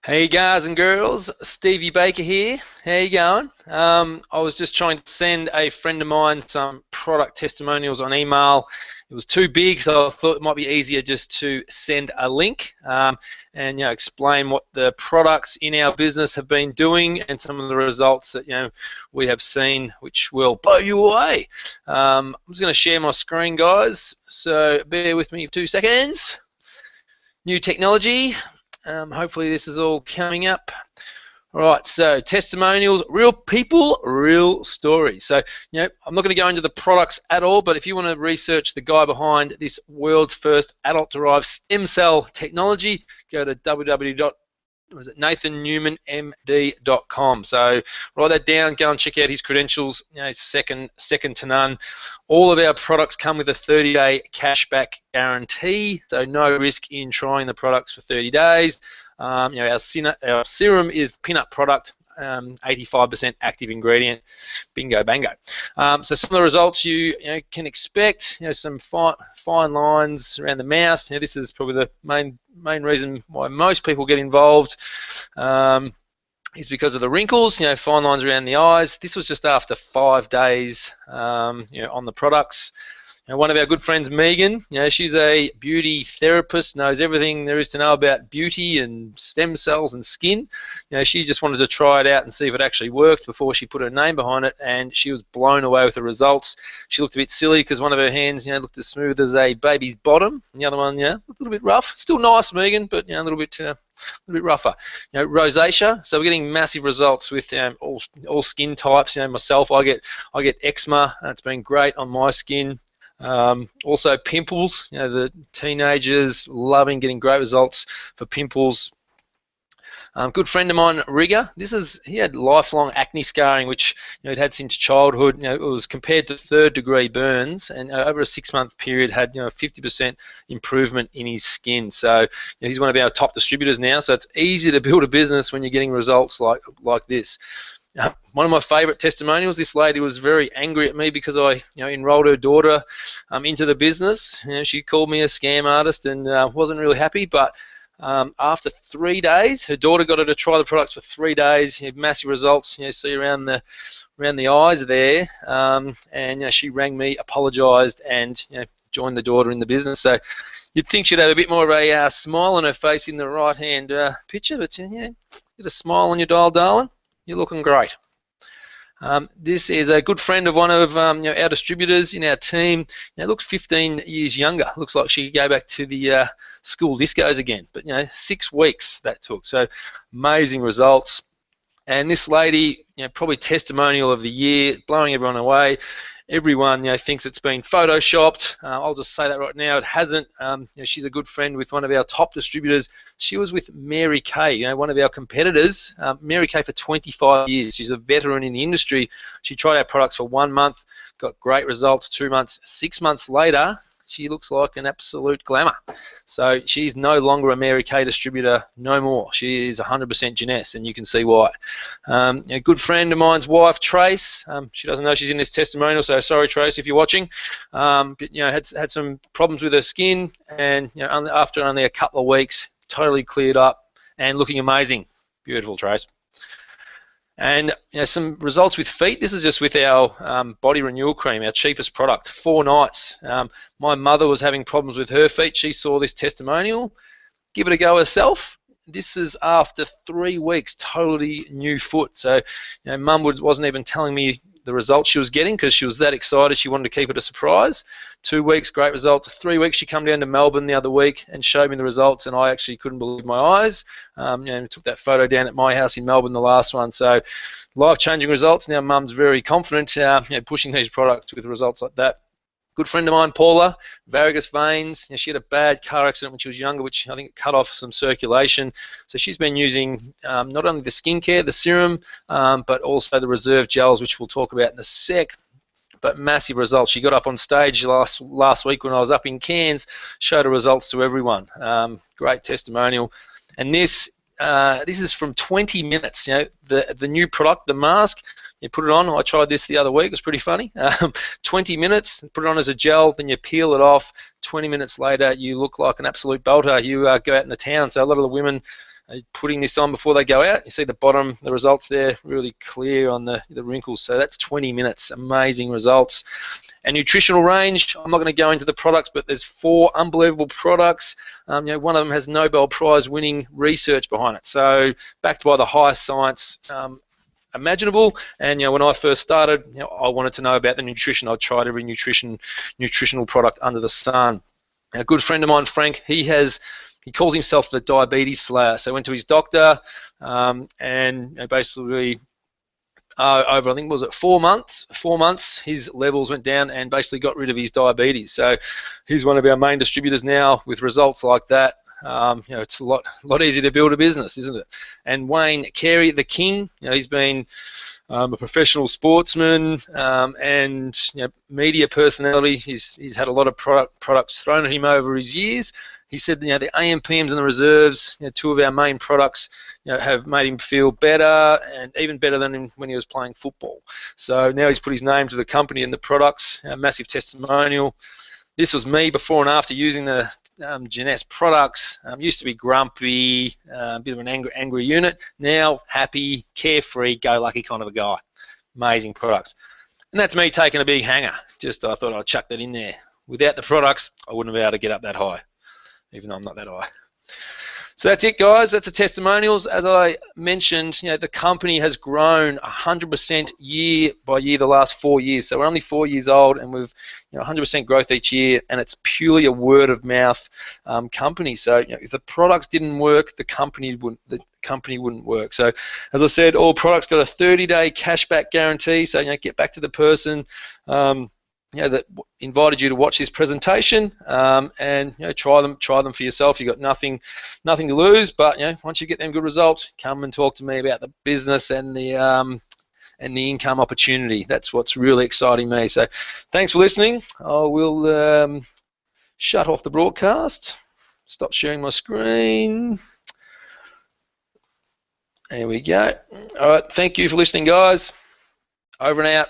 Hey guys and girls, Stevie Baker here. How you going? I was just trying to send a friend of mine some product testimonials on email. It was too big, so I thought it might be easier just to send a link and explain what the products in our business have been doing and some of the results that we have seen, which will blow you away. I'm just going to share my screen, guys. So bear with me for 2 seconds. New technology. Hopefully this is all coming up. All right, so testimonials, real people, real stories. So, I'm not going to go into the products at all, but if you want to research the guy behind this world's first adult-derived stem cell technology, go to www.nathannewmanmd.com. So write that down, go and check out his credentials, second to none. All of our products come with a 30-day cashback guarantee, so no risk in trying the products for 30 days. Our serum is the pin-up product, 85% active ingredient, bingo bango. So some of the results you can expect, some fine lines around the mouth. This is probably the main reason why most people get involved. Is because of the wrinkles, fine lines around the eyes. This was just after 5 days, on the products. One of our good friends, Megan, she's a beauty therapist, knows everything there is to know about beauty and stem cells and skin. She just wanted to try it out and see if it actually worked before she put her name behind it, and she was blown away with the results. She looked a bit silly because one of her hands, looked as smooth as a baby's bottom, and the other one, looked a little bit rough. Still nice, Megan, but a little bit rougher. Rosacea. So we're getting massive results with all skin types. Myself, I get eczema. It's been great on my skin. Also pimples, the teenagers loving getting great results for pimples. Good friend of mine, Rigger, he had lifelong acne scarring, which he'd had since childhood. It was compared to third-degree burns, and over a 6-month period had 50% improvement in his skin. So he's one of our top distributors now. So it's easy to build a business when you're getting results like this. One of my favourite testimonials, this lady was very angry at me because I enrolled her daughter into the business. She called me a scam artist and wasn't really happy, but after 3 days, her daughter got her to try the products for 3 days. Massive results. See around the eyes there, and she rang me, apologised, and joined the daughter in the business. So you'd think she'd have a bit more of a smile on her face in the right-hand picture, but get a smile on your dial, darling. You're looking great. This is a good friend of one of our distributors in our team. Looks 15 years younger. Looks like she could go back to the school discos again. But 6 weeks that took. So amazing results. And this lady, probably testimonial of the year, blowing everyone away. Everyone thinks it's been photoshopped. I'll just say that right now, it hasn't. She's a good friend with one of our top distributors. She was with Mary Kay, one of our competitors. Mary Kay for 25 years. She's a veteran in the industry. She tried our products for 1 month, got great results. 2 months, 6 months later, she looks like an absolute glamour. So she's no longer a Mary Kay distributor, no more. She is 100% Jeunesse, and you can see why. A good friend of mine's wife, Trace, she doesn't know she's in this testimonial, so sorry, Trace, if you're watching. But had some problems with her skin, and after only a couple of weeks, totally cleared up and looking amazing. Beautiful, Trace. And some results with feet. This is just with our body renewal cream, our cheapest product. 4 nights. My mother was having problems with her feet. She saw this testimonial. Give it a go herself. This is after 3 weeks, totally new foot. So, Mum wasn't even telling me the results she was getting because she was that excited. She wanted to keep it a surprise. 2 weeks, great results. 3 weeks, she came down to Melbourne the other week and showed me the results, and I actually couldn't believe my eyes. Took that photo down at my house in Melbourne, the last one. So, life-changing results. Now, Mum's very confident, pushing these products with results like that. Good friend of mine, Paula, varicose veins. She had a bad car accident when she was younger, which I think cut off some circulation. So she's been using not only the skincare, the serum, but also the reserve gels, which we'll talk about in a sec. But massive results. She got up on stage last week when I was up in Cairns, showed her results to everyone. Great testimonial. And this is from 20 minutes. The new product, the mask. You put it on. I tried this the other week. It was pretty funny. 20 minutes, put it on as a gel, then you peel it off. 20 minutes later, you look like an absolute belter. You go out in the town. So a lot of the women putting this on before they go out. You see the bottom, the results there, really clear on the wrinkles. So that's 20 minutes, amazing results. And nutritional range, I'm not going to go into the products, but there's 4 unbelievable products. One of them has Nobel Prize winning research behind it. So backed by the highest science imaginable. And when I first started, I wanted to know about the nutrition. I tried every nutritional product under the sun. A good friend of mine, Frank, he calls himself the diabetes slayer. So I went to his doctor, and basically over, I think, was it 4 months, his levels went down and basically got rid of his diabetes. So he's one of our main distributors now with results like that. It's a lot easier to build a business, isn't it? And Wayne Carey, the king, he's been a professional sportsman, and media personality. He's had a lot of products thrown at him over his years. He said, the AMPMs and the reserves, 2 of our main products, have made him feel better, and even better than when he was playing football. So now he's put his name to the company and the products. A massive testimonial. This was me before and after using the Jeunesse products. Used to be grumpy, a bit of an angry unit. Now happy, carefree, go-lucky kind of a guy. Amazing products. And that's me taking a big hanger. I thought I'd chuck that in there. Without the products, I wouldn't have been able to get up that high, even though I'm not that high. So that's it, guys. That's the testimonials. As I mentioned, the company has grown 100% year by year the last 4 years. So we're only 4 years old, and we've 100% growth each year, and it's purely a word of mouth company. So if the products didn't work, the company wouldn't work. So as I said, all products got a 30-day cashback guarantee. So get back to the person that invited you to watch this presentation, and try them for yourself. You've got nothing to lose. But once you get them good results, come and talk to me about the business and the income opportunity. That's what's really exciting me. So thanks for listening. I will shut off the broadcast, stop sharing my screen. There we go. All right, thank you for listening, guys. Over and out.